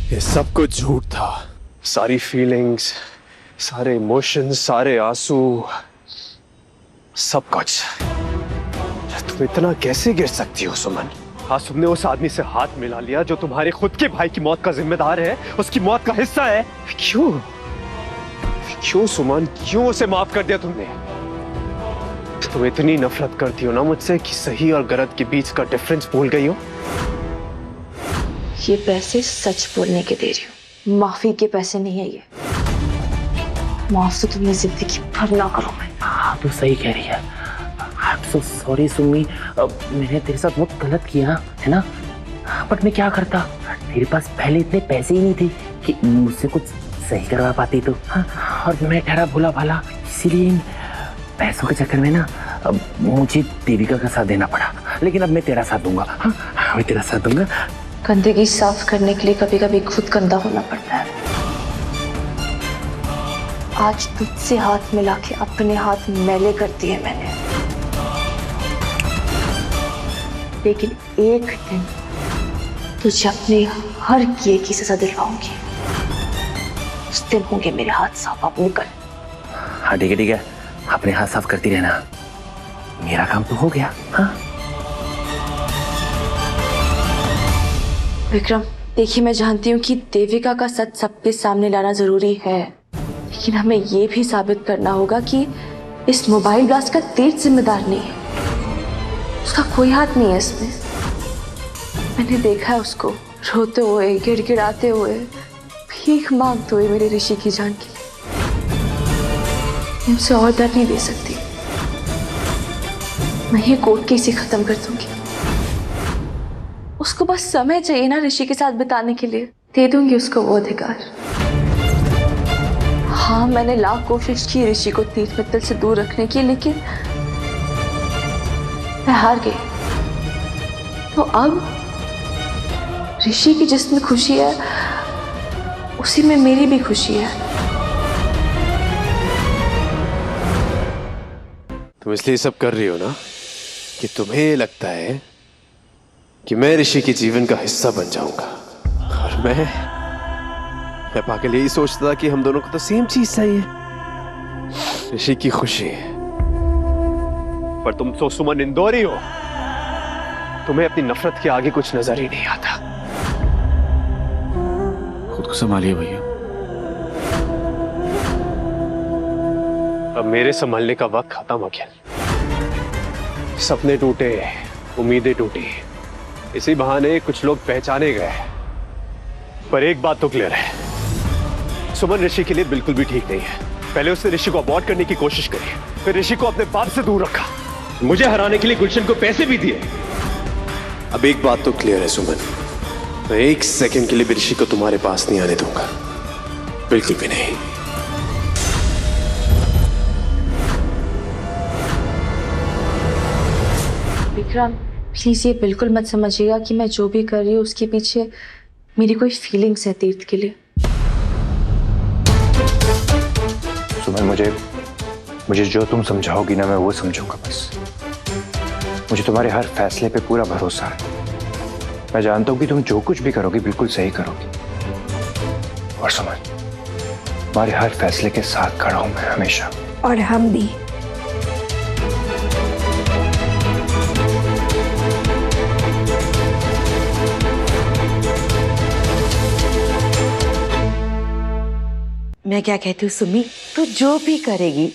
ये सब कुछ झूठ था। सारी फीलिंग्स, सारे इमोशंस, सारे आंसू, सब कुछ। तुम इतना कैसे गिर सकती हो सुमन? हाँ, तुमने उस आदमी से हाथ मिला लिया जो तुम्हारे खुद के भाई की मौत का जिम्मेदार है, उसकी मौत का हिस्सा है। क्यों क्यों सुमन, क्यों उसे माफ कर दिया तुमने? तुम इतनी नफरत करती हो ना मुझसे कि सही और गलत के बीच का डिफरेंस भूल गई हो। ये पैसे सच बोलने के दे रही हूँ, माफी के पैसे नहीं है ये। माफ तो तुमने जिंदगी भर ना करो। मैं हाँ, तू सही कह रही है। I'm so sorry सुमी, मैंने तेरे साथ बहुत गलत किया है ना, बट मैं क्या करता, तेरे पास पहले इतने पैसे ही नहीं थे कि मुझसे कुछ सही करवा पाती तो। हाँ, और मैं ठहरा भोला भाला, इसीलिए इन पैसों के चक्कर में ना अब मुझे देविका का साथ देना पड़ा। लेकिन अब मैं तेरा साथ दूंगा। हाँ, मैं तेरा साथ दूंगा। गंदगी साफ करने के लिए कभी कभी खुद गंदा होना पड़ता है। आज तुझसे हाथ मिला के अपने हाथ मैले कर दिए मैंने, लेकिन एक दिन तुझे अपने हर किए की सजा दिलवाऊंगी। उस दिन होंगे मेरे हाथ साफ। अब निकल। हाँ ठीक है, अपने हाथ साफ करती रहना, मेरा काम तो हो गया। हाँ विक्रम, देखिए मैं जानती हूँ कि देविका का सच सबके सामने लाना जरूरी है, लेकिन हमें ये भी साबित करना होगा कि इस मोबाइल ब्लास्ट का तीर्थ जिम्मेदार नहीं है। उसका कोई हाथ नहीं है इसमें। मैंने देखा है उसको रोते हुए, गिड़गिड़ाते हुए, भीख मांगते हुए मेरे ऋषि की जान के लिए। मैं उसे और दर्द नहीं दे सकती। मैं ये कोर्ट केस ही खत्म कर दूंगी। उसको बस समय चाहिए ना ऋषि के साथ बिताने के लिए, दे दूंगी उसको वो अधिकार। हाँ, मैंने लाख कोशिश की ऋषि को तीर्थ मित्तल से दूर रखने की, लेकिन मैं हार गई। तो अब ऋषि की जिसमें खुशी है उसी में मेरी भी खुशी है। तुम इसलिए सब कर रही हो ना कि तुम्हें लगता है कि मैं ऋषि के जीवन का हिस्सा बन जाऊंगा। और मैं पागल यही सोचता था कि हम दोनों को तो सेम चीज चाहिए, ऋषि की खुशी। पर तुम तो सुमन इंदौरी हो, तुम्हें अपनी नफरत के आगे कुछ नजर ही नहीं आता। खुद को संभालिए भैया। अब मेरे संभालने का वक्त खत्म हो गया। सपने टूटे, उम्मीदें टूटी, इसी बहाने कुछ लोग पहचाने गए। पर एक बात तो क्लियर है, सुमन ऋषि के लिए बिल्कुल भी ठीक नहीं है। पहले उसने ऋषि को अबॉर्ट करने की कोशिश करी, फिर ऋषि को अपने बाप से दूर रखा, मुझे हराने के लिए गुलशन को पैसे भी दिए। अब एक बात तो क्लियर है सुमन, मैं एक सेकंड के लिए भी ऋषि को तुम्हारे पास नहीं आने दूंगा, बिल्कुल भी नहीं। विक्रम, प्लीज ये बिल्कुल मत समझिएगा कि मैं जो भी कर रही हूँ उसके पीछे मेरी कोई फीलिंग्स है तीर्थ के लिए। सुमन, मुझे जो तुम समझाओगी ना मैं वो समझूंगा। बस मुझे तुम्हारे हर फैसले पे पूरा भरोसा है। मैं जानता हूँ कि तुम जो कुछ भी करोगी बिल्कुल सही करोगी। और सुमन, तुम्हारे हर फैसले के साथ खड़ा हूं मैं हमेशा। और हम भी। मैं क्या कहती हूँ सुमी, तू जो भी करेगी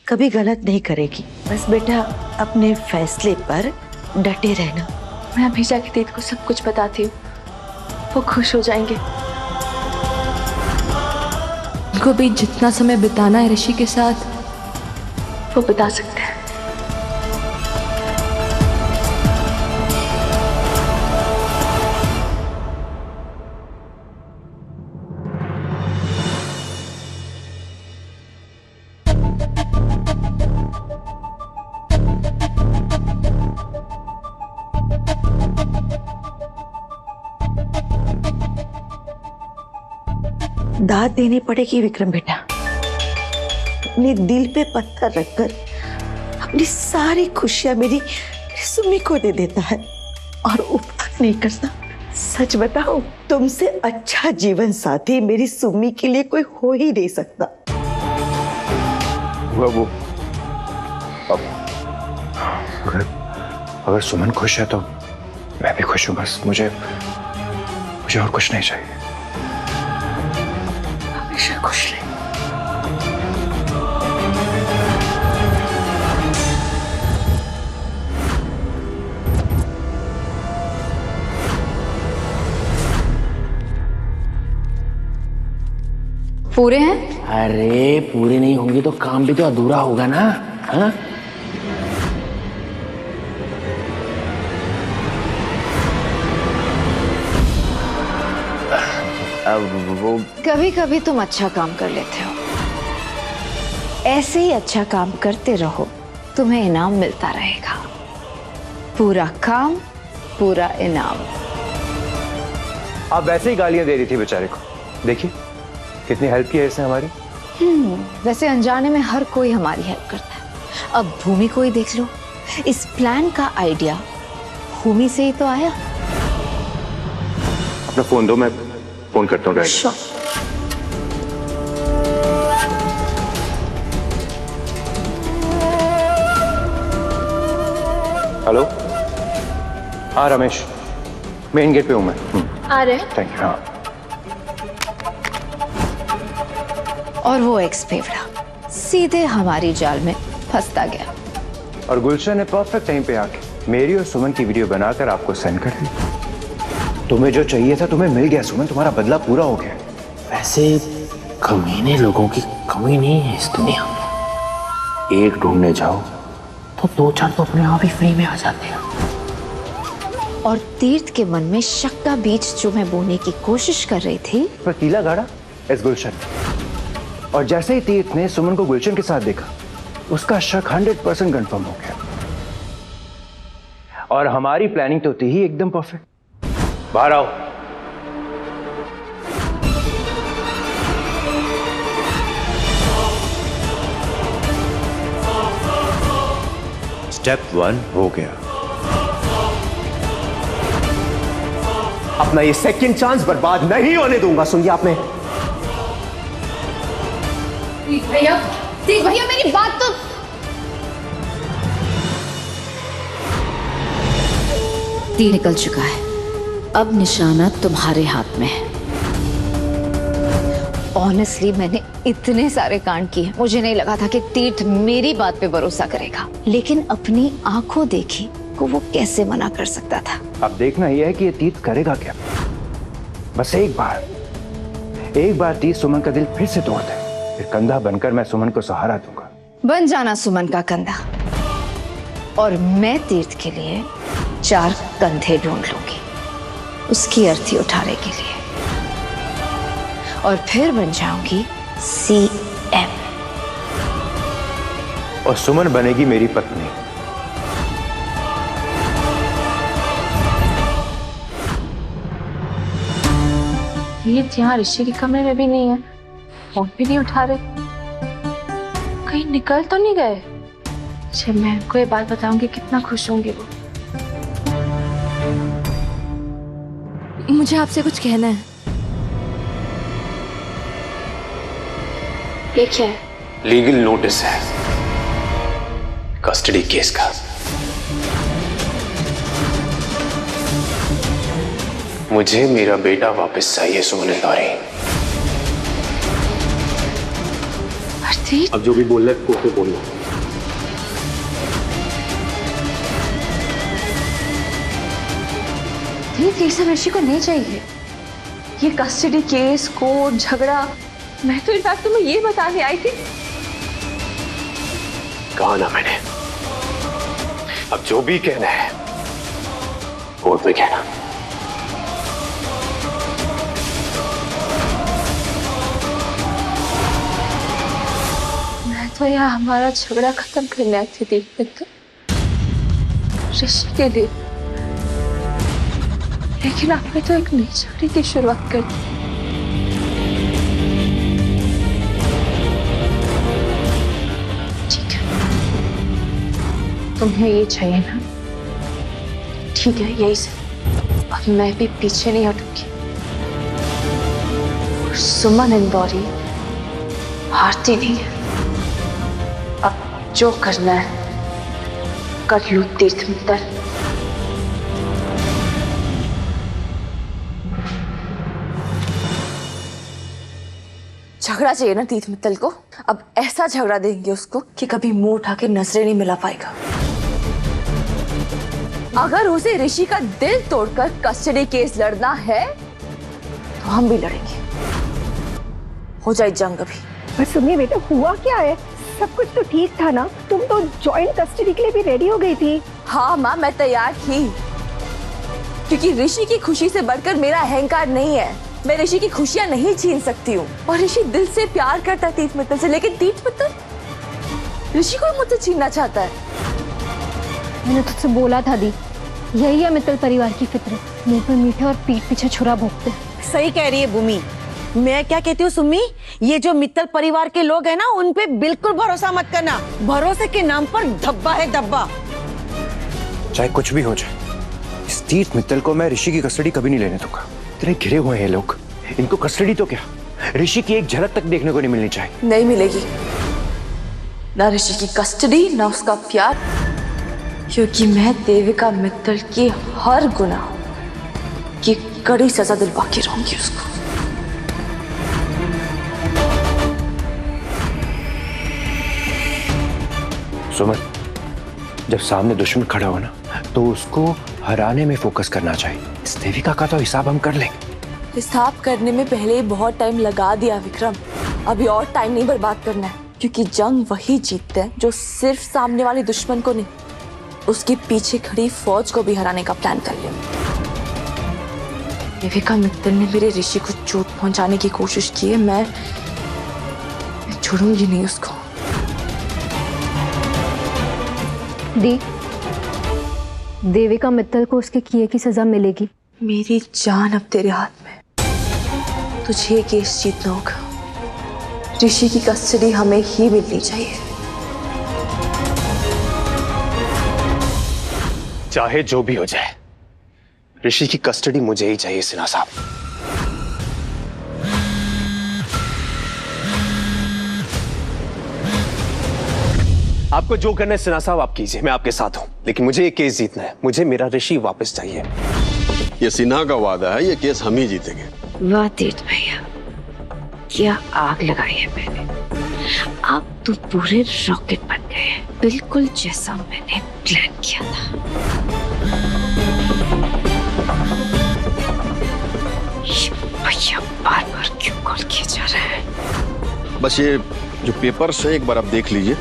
कभी गलत नहीं करेगी। बस बेटा अपने फैसले पर डटे रहना। मैं अभी जाके तीर्थ को सब कुछ बताती हूँ, वो खुश हो जाएंगे। उनको भी जितना समय बिताना है ऋषि के साथ वो बिता सकते हैं। दाद देनी पड़ेगी विक्रम बेटा। अपने दिल पे पत्थर रखकर अपनी सारी खुशियां मेरी सुमी को दे देता है और उपकार नहीं करता, सच बताओ, तुमसे अच्छा जीवन साथी मेरी सुम्मी के लिए कोई हो ही नहीं सकता। वो अब अगर सुमन खुश है तो मैं भी खुश हूं। बस मुझे और कुछ नहीं चाहिए। हमेशा खुश रहे। पूरे हैं? अरे पूरे नहीं होंगे तो काम भी तो अधूरा होगा ना। हाँ? अब वो कभी कभी तुम अच्छा काम कर लेते हो, ऐसे ही अच्छा काम करते रहो, तुम्हें इनाम मिलता रहेगा। पूरा काम पूरा इनाम। आप वैसे ही गालियां दे रही थी बेचारे को, देखिए कितनी हेल्प की है इसने हमारी। वैसे अनजाने में हर कोई हमारी हेल्प करता है। अब भूमि को ही देख लो, इस प्लान का आइडिया भूमि से ही तो आया। अपना फोन दो, मैं फोन करता हूँ। हेलो, हाँ रमेश, मेन गेट पे हूँ मैं। आ रहे हैं। Thank you. हाँ, और वो एक्स फेवड़ा सीधे हमारी जाल में फंसता गया। और गुलशन ने परफेक्ट टाइम पे आके मेरी और सुमन की वीडियो बनाकर आपको सेंड कर दी। तुम्हें जो चाहिए था तुम्हें मिल गया सुमन, तुम्हारा बदला पूरा हो गया। वैसे कमीने लोगों की कमी नहीं है इस दुनिया में। एक ढूंढने जाओ तो दो चार तो अपने आप ही फ्री में आ जाते हैं। और तीर्थ के मन में शक का बीज जो मैं बोने की कोशिश कर रही थी, पर कीला गाड़ा इस गुलशन। और जैसे ही तीर्थ ने सुमन को गुलशन के साथ देखा, उसका शक 100% कंफर्म हो गया। और हमारी प्लानिंग तो थी ही एकदम परफेक्ट। बाहर आओ। स्टेप 1 हो गया। अपना ये सेकंड चांस बर्बाद नहीं होने दूंगा। सुनिए आपने। भैया मेरी बात तो। तीर निकल चुका है, अब निशाना तुम्हारे हाथ में है। ऑनेस्टली मैंने इतने सारे कांड किए, मुझे नहीं लगा था कि तीर्थ मेरी बात पे भरोसा करेगा, लेकिन अपनी आंखों देखी को वो कैसे मना कर सकता था। अब देखना यह है कि ये तीर्थ करेगा क्या। बस एक बार तीर्थ सुमन का दिल फिर से तोड़ दे, फिर कंधा बनकर मैं सुमन को सहारा दूंगा। बन जाना सुमन का कंधा, और मैं तीर्थ के लिए 4 कंधे ढूंढ लूंगी उसकी अर्थी उठाने के लिए, और फिर बन जाऊंगी CM। और सुमन बनेगी मेरी पत्नी। तीर्थ यहाँ ऋषि के कमरे में भी नहीं है, फोन भी नहीं उठा रहे, कहीं निकल तो नहीं गए। जब मैं उनको ये बात बताऊंगी कितना खुश होंगे वो। मुझे आपसे कुछ कहना है। ये क्या है? लीगल नोटिस है, कस्टडी केस का। मुझे मेरा बेटा वापस चाहिए सुमन इंदौरी। अब जो भी बोलना है कोर्ट में बोलना। ये सब ऋषि को नहीं चाहिए। ये कस्टडी केस, कोर्ट, झगड़ा, मैं तो इनफैक्ट तुम्हें ये बताने आई थी। कहा ना मैंने, अब जो भी कहना है कोर्ट में कहना। मैं तो यहाँ हमारा झगड़ा खत्म करने आई थी तो ऋषि के लिए, लेकिन आपने तो एक नई झगड़े की शुरुआत कर दी। ठीक है, तुम्हें ये चाहिए ना, ठीक है, यही से अब मैं भी पीछे नहीं हटूंगी। सुमन इंदौरी हारती नहीं है। अब जो करना है कर लूं तीर्थ मित्तल। झगड़ा चाहिए ना तीर्थ मित्तल को। अब ऐसा झगड़ा देंगे उसको कि कभी मुंह उठा के नजरें नहीं मिला पाएगा। अगर उसे ऋषि का दिल तोड़कर कस्टडी केस लड़ना है तो हम भी लड़ेंगे। हो जाए जंग अभी। पर सुनिए बेटा, हुआ क्या है? सब कुछ तो ठीक था ना? तुम तो जॉइंट कस्टडी के लिए भी रेडी हो गई थी। हाँ माँ, मैं तैयार थी क्योंकि ऋषि की खुशी से बढ़कर मेरा अहंकार नहीं है। मैं ऋषि की खुशियाँ नहीं छीन सकती हूँ और ऋषि दिल से प्यार करता है तीर्थ मित्तल से, लेकिन तीर्थ मित्तल ऋषि को मुझसे छीनना चाहता है। मैंने तुझसे बोला था दी, यही है मित्तल परिवार की फितरत। मुंह पे मीठे और पीठ पीछे छुरा भोंकते। सही कह रही है भूमि। मैं क्या कहती हूँ सुम्मी, ये जो मित्तल परिवार के लोग हैं ना, उन पे बिल्कुल भरोसा मत करना। भरोसे के नाम पर धब्बा है धब्बा। चाहे कुछ भी हो जाए, इस तीर्थ मित्तल को मैं ऋषि की कस्टडी कभी नहीं लेने दूंगा। इतने घिरे हुए हैं लोग, इनको कस्टडी तो क्या, ऋषि की एक झलक तक देखने को नहीं मिलनी चाहिए। नहीं मिलेगी ना ऋषि की कस्टडी ना उसका प्यार, क्योंकि मैं देविका मित्तल की हर गुनाह की कड़ी सजा दिलवा के रहूंगी उसको। सुमन, जब सामने दुश्मन खड़ा हो ना तो उसको हराने में फोकस करना चाहिए। इस देविका का तो हिसाब हम कर लेंगे। हिसाब करने में पहले ही बहुत टाइम लगा दिया विक्रम। अभी और टाइम नहीं बर्बाद करना है, क्योंकि जंग वही जीतते हैं जो सिर्फ सामने वाले दुश्मन को नहीं, उसके पीछे खड़ी फौज को भी हराने का प्लान कर ले। देविका मित्तल ने मेरे ऋषि को चोट पहुंचाने की कोशिश की है। मैं छोड़ूंगी नहीं उसको। दी, देविका मित्तल को उसके किए की सजा मिलेगी। मेरी जान अब तेरे हाथ में। तुझे केस जीतना होगा। ऋषि की कस्टडी हमें ही मिलनी चाहिए। चाहे जो भी हो जाए, ऋषि की कस्टडी मुझे ही चाहिए सिन्हा साहब। आपको जो करना है सिन्हा साहब आप कीजिए, मैं आपके साथ हूं, लेकिन मुझे ये केस जीतना है। मुझे मेरा ऋषि वापस चाहिए। ये सिन्हा का वादा है, ये केस हम ही जीतेंगे। वाह तीर्थ भैया, क्या आग लगाई है मैंने। आप तो पूरे रॉकेट बन गए हैं, बिल्कुल जैसा मैंने प्लान किया था। भैया बार बार क्यों कॉल किया जा रहा है? बस ये जो पेपर्स है एक बार आप देख लीजिए,